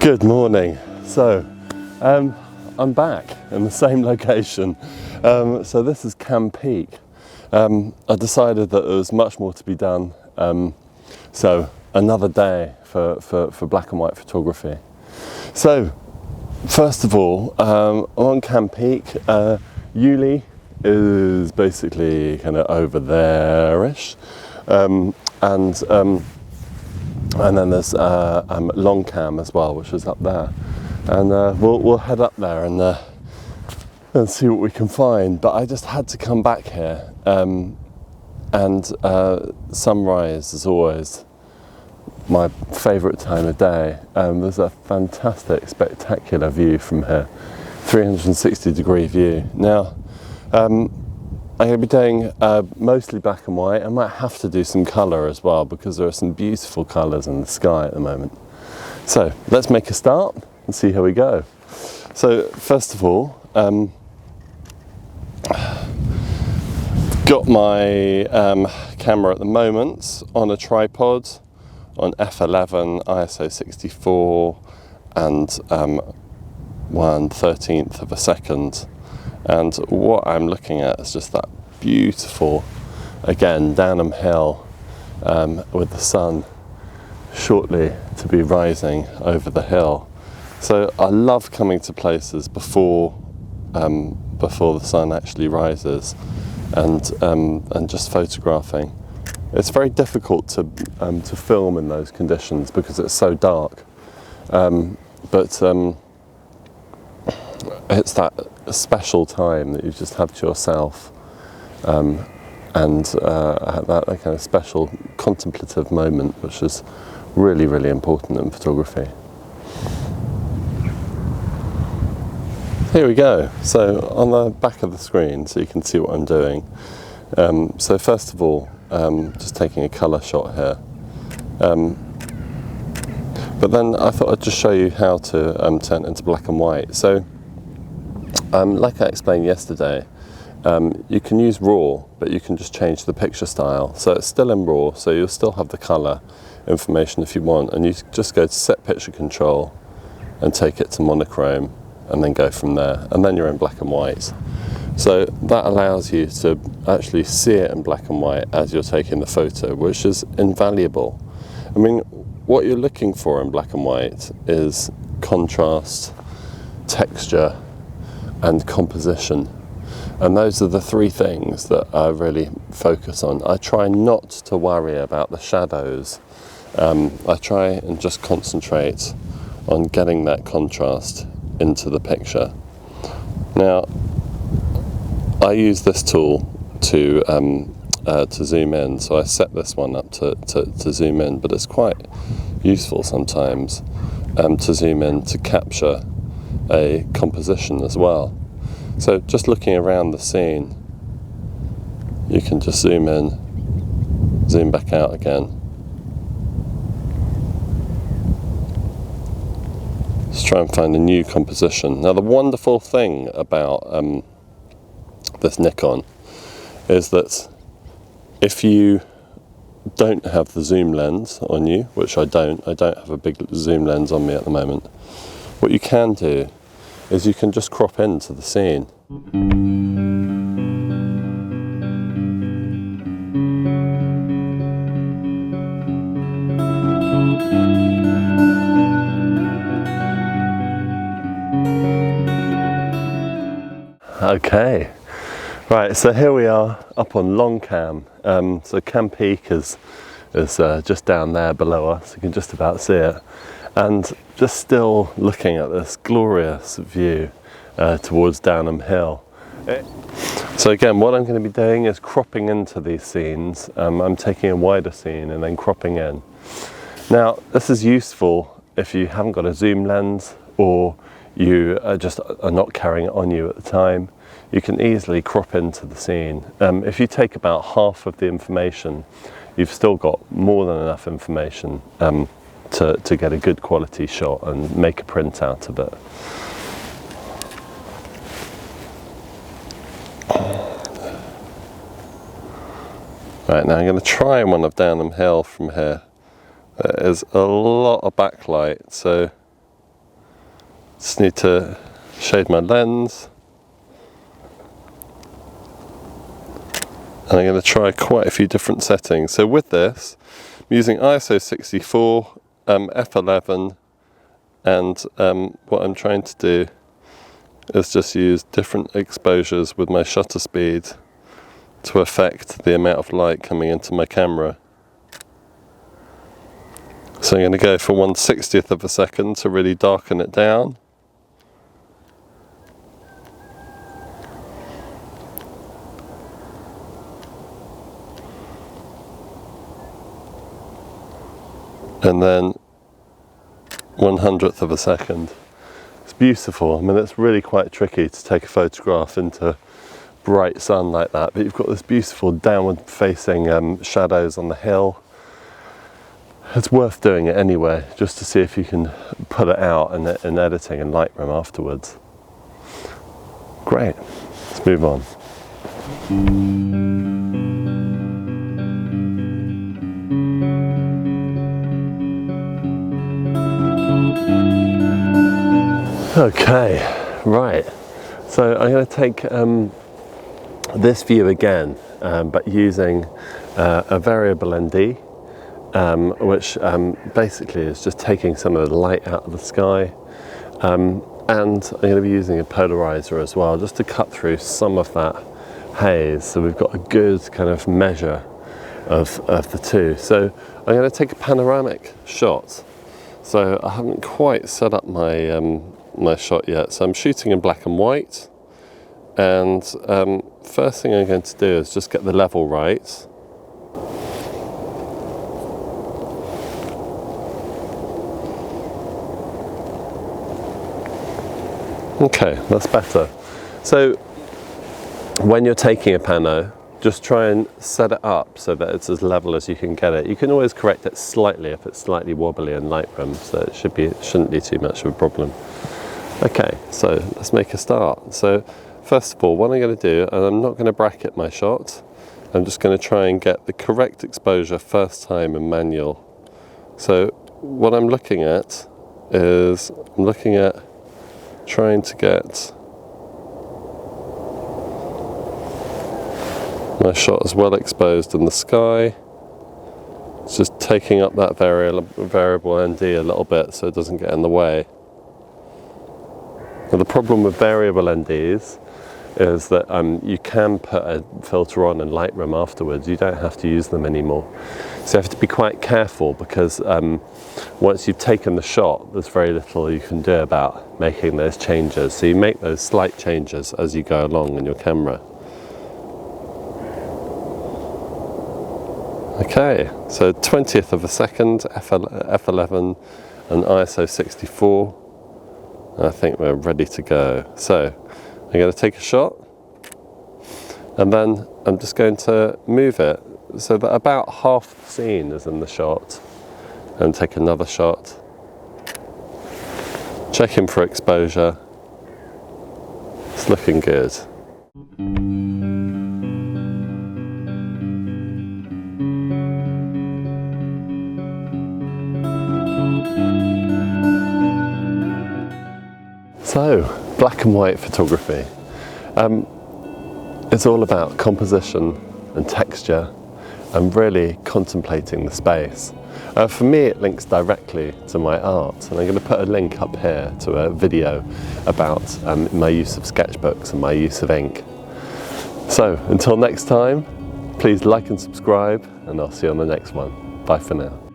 Good morning. So I'm back in the same location. So this is Cam Peak. I decided that there was much more to be done. So another day for black and white photography. So first of all, on Cam Peak, Yuli is basically kind of over there-ish. And then there's Long Cam as well, which is up there, and we'll head up there and see what we can find. But I just had to come back here, and sunrise is always my favourite time of day. There's a fantastic, spectacular view from here, 360-degree view. Now, I'm going to be doing mostly black and white. I might have to do some colour as well because there are some beautiful colours in the sky at the moment. So let's make a start and see how we go. So first of all, got my camera at the moment on a tripod on f11, ISO 64 and 1/13 of a second. And what I'm looking at is just that beautiful, again, Downham Hill with the sun shortly to be rising over the hill. So I love coming to places before the sun actually rises and just photographing. It's very difficult to film in those conditions because it's so dark. But it's that special time that you just have to yourself, and that kind of special contemplative moment, which is really, really important in photography. Here we go. So on the back of the screen, so you can see what I'm doing. So first of all, just taking a colour shot here. But then I thought I'd just show you how to turn it into black and white. So like I explained yesterday, you can use RAW, but you can just change the picture style. So it's still in RAW, so you'll still have the colour information if you want, and you just go to set picture control and take it to monochrome and then go from there, and then you're in black and white. So that allows you to actually see it in black and white as you're taking the photo, which is invaluable. I mean, what you're looking for in black and white is contrast, texture, and composition, and those are the three things that I really focus on. I try not to worry about the shadows. I try and just concentrate on getting that contrast into the picture. Now, I use this tool to zoom in, so I set this one up to zoom in, but it's quite useful sometimes to zoom in to capture a composition as well. So just looking around the scene, you can just zoom in, zoom back out again. Just try and find a new composition. Now the wonderful thing about this Nikon is that if you don't have the zoom lens on you, which I don't have a big zoom lens on me at the moment, what you can do is you can just crop into the scene. Okay, right, so here we are up on Long Cam. So Cam Peak is just down there below us, you can just about see it. And just still looking at this glorious view towards Downham Hill. So again, what I'm going to be doing is cropping into these scenes. I'm taking a wider scene and then cropping in. Now, this is useful if you haven't got a zoom lens or you just are not carrying it on you at the time. You can easily crop into the scene. If you take about half of the information, you've still got more than enough information to get a good quality shot and make a print out of it. Right, now I'm going to try one of Downham Hill from here. There is a lot of backlight, so just need to shade my lens. And I'm going to try quite a few different settings. So with this, I'm using ISO 64, f11, and what I'm trying to do is just use different exposures with my shutter speed to affect the amount of light coming into my camera. So I'm going to go for 1/60th of a second to really darken it down. And then 1/100th of a second. It's beautiful. I mean, it's really quite tricky to take a photograph into bright sun like that, but you've got this beautiful downward facing shadows on the hill. It's worth doing it anyway, just to see if you can put it out in editing in Lightroom afterwards. Great, let's move on. Okay, right, so I'm going to take this view again, but using a variable ND, which basically is just taking some of the light out of the sky, and I'm going to be using a polarizer as well, just to cut through some of that haze, so we've got a good kind of measure of the two. So I'm going to take a panoramic shot. So I haven't quite set up my my shot yet, so I'm shooting in black and white, and first thing I'm going to do is just get the level right. Okay, that's better. So when you're taking a pano, just try and set it up so that it's as level as you can get it. You can always correct it slightly if it's slightly wobbly in Lightroom, so it shouldn't be too much of a problem. Okay, so let's make a start. So first of all, what I'm going to do, and I'm not going to bracket my shot, I'm just going to try and get the correct exposure first time in manual. So what I'm looking at is, I'm looking at trying to get my shot as well exposed in the sky. It's just taking up that variable ND a little bit so it doesn't get in the way. Now the problem with variable NDs is that you can put a filter on in Lightroom afterwards. You don't have to use them anymore. So you have to be quite careful, because once you've taken the shot, there's very little you can do about making those changes. So you make those slight changes as you go along in your camera. Okay, so 20th of a second, f11 and ISO 64. I think we're ready to go. So I'm going to take a shot, and then I'm just going to move it so that about half the scene is in the shot, and take another shot, checking for exposure. It's looking good. So, black and white photography. It's all about composition and texture and really contemplating the space. For me, it links directly to my art, and I'm going to put a link up here to a video about my use of sketchbooks and my use of ink. So, until next time, please like and subscribe, and I'll see you on the next one. Bye for now.